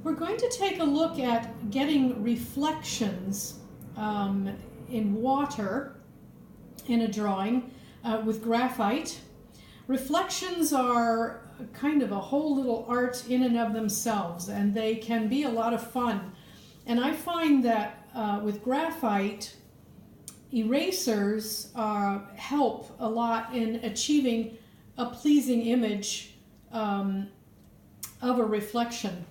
We're going to take a look at getting reflections in water in a drawing with graphite. Reflections are kind of a whole little art in and of themselves, and they can be a lot of fun. And I find that with graphite, erasers help a lot in achieving a pleasing image of a reflection.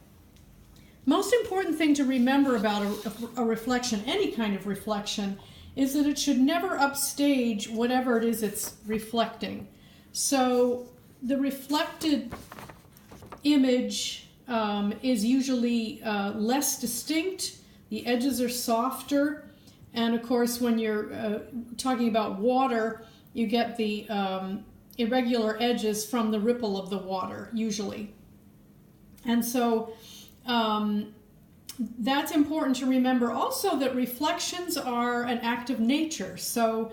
Most important thing to remember about a reflection, any kind of reflection, is that it should never upstage whatever it is it's reflecting. So the reflected image is usually less distinct, the edges are softer, and of course when you're talking about water, you get the irregular edges from the ripple of the water, usually. And so that's important to remember. Also that reflections are an act of nature. So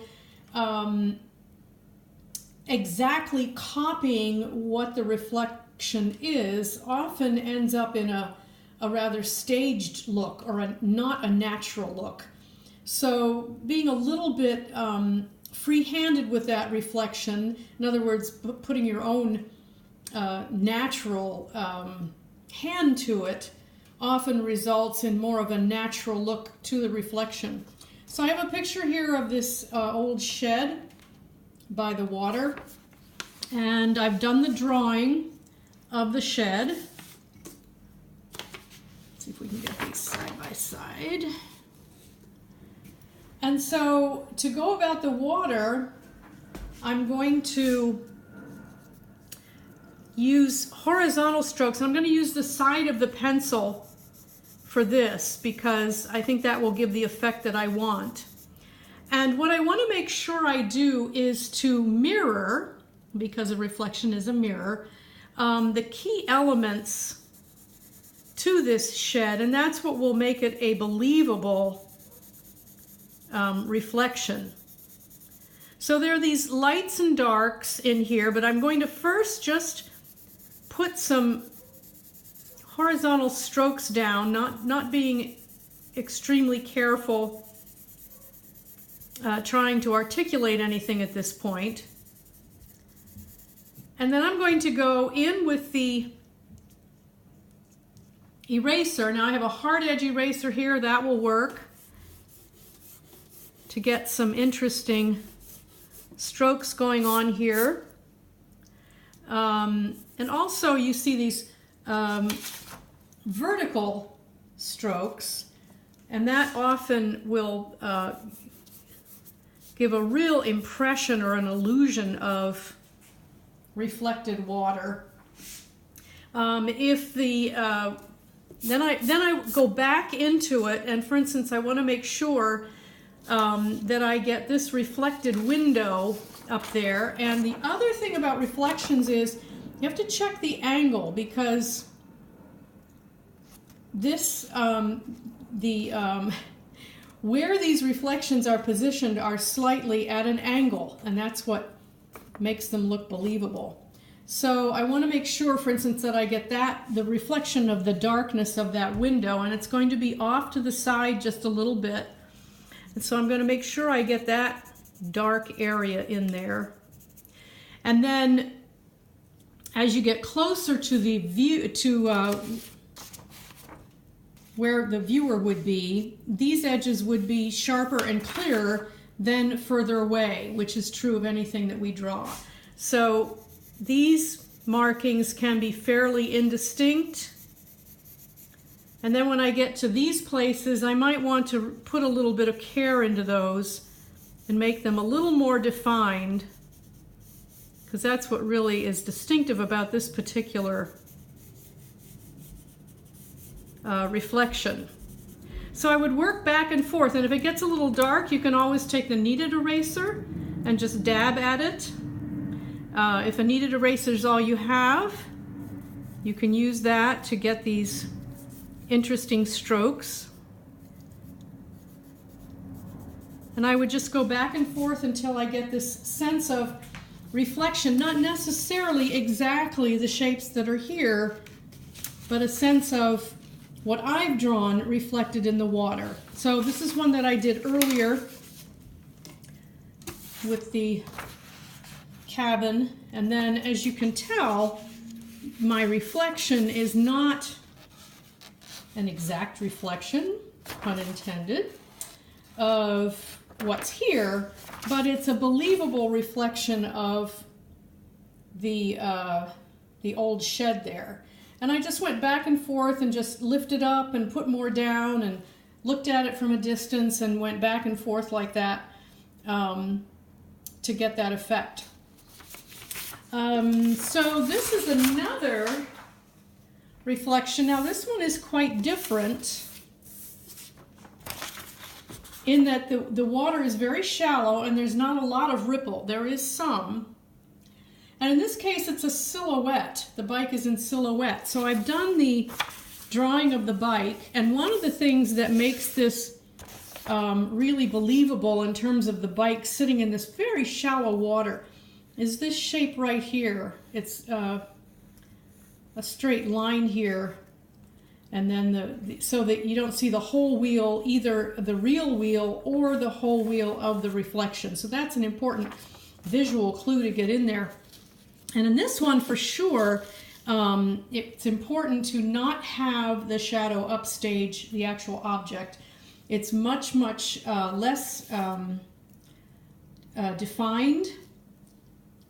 exactly copying what the reflection is often ends up in a rather staged look or not a natural look. So being a little bit free-handed with that reflection, in other words, putting your own natural hand to it, often results in more of a natural look to the reflection. So I have a picture here of this old shed by the water, and I've done the drawing of the shed. Let's see if we can get these side by side. And so to go about the water, I'm going to use horizontal strokes. I'm going to use the side of the pencil for this because I think that will give the effect that I want. And what I want to make sure I do is to mirror, because a reflection is a mirror, the key elements to this shed, and that's what will make it a believable reflection. So there are these lights and darks in here, but I'm going to first just put some horizontal strokes down, not being extremely careful trying to articulate anything at this point. And then I'm going to go in with the eraser. Now I have a hard edge eraser here, that will work to get some interesting strokes going on here. And also you see these vertical strokes, and that often will give a real impression or an illusion of reflected water. Then I go back into it, and for instance, I want to make sure that I get this reflected window up there. And the other thing about reflections is you have to check the angle, because this where these reflections are positioned are slightly at an angle, and that's what makes them look believable. So I want to make sure, for instance, that I get the reflection of the darkness of that window, and it's going to be off to the side just a little bit. And so I'm going to make sure I get that dark area in there. And then as you get closer to the view, where the viewer would be, these edges would be sharper and clearer than further away, which is true of anything that we draw. So these markings can be fairly indistinct. And then when I get to these places, I might want to put a little bit of care into those and make them a little more defined, because that's what really is distinctive about this particular reflection. So I would work back and forth, and if it gets a little dark, you can always take the kneaded eraser and just dab at it. If a kneaded eraser is all you have, you can use that to get these interesting strokes. And I would just go back and forth until I get this sense of reflection, not necessarily exactly the shapes that are here, but a sense of what I've drawn reflected in the water. So this is one that I did earlier with the cabin, and then as you can tell, my reflection is not an exact reflection, pun intended, of what's here, but it's a believable reflection of the old shed there. And I just went back and forth and just lifted up and put more down and looked at it from a distance and went back and forth like that to get that effect. So this is another reflection. Now this one is quite different in that the water is very shallow and there's not a lot of ripple. There is some. And in this case, it's a silhouette. The bike is in silhouette. So I've done the drawing of the bike, and one of the things that makes this really believable in terms of the bike sitting in this very shallow water is this shape right here. It's a straight line here, and then so that you don't see the whole wheel, either the real wheel or the whole wheel of the reflection. So that's an important visual clue to get in there. And in this one, for sure, it's important to not have the shadow upstage the actual object. It's much, much less defined,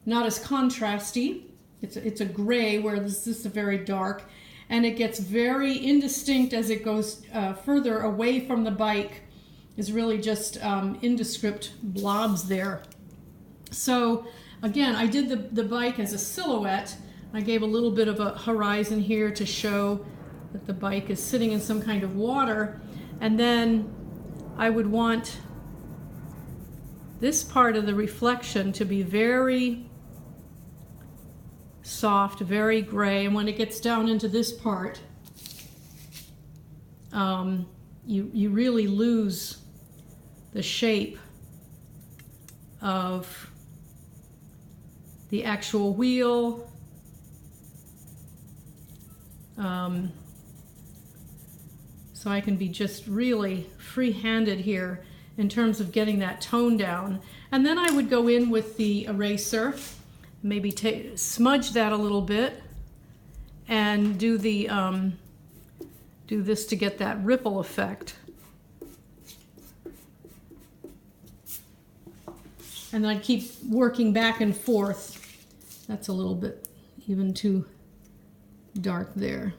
not as contrasty. It's a gray, where this is a very dark, and it gets very indistinct as it goes further away from the bike. Is really just indescript blobs there. So again, I did the bike as a silhouette. I gave a little bit of a horizon here to show that the bike is sitting in some kind of water. And then I would want this part of the reflection to be very soft, very gray. And when it gets down into this part, you really lose the shape of the actual wheel. So I can be just really free-handed here in terms of getting that tone down. And then I would go in with the eraser, maybe smudge that a little bit, and do this to get that ripple effect. And I'd keep working back and forth. That's a little bit even too dark there.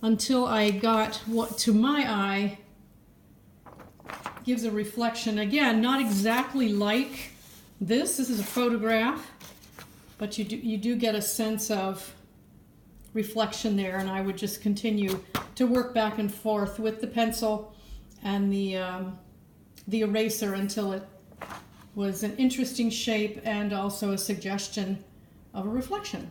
Until I got what to my eye gives a reflection. Again, not exactly like this. This is a photograph, but you do get a sense of reflection there. And I would just continue to work back and forth with the pencil and the eraser until it was an interesting shape and also a suggestion of a reflection.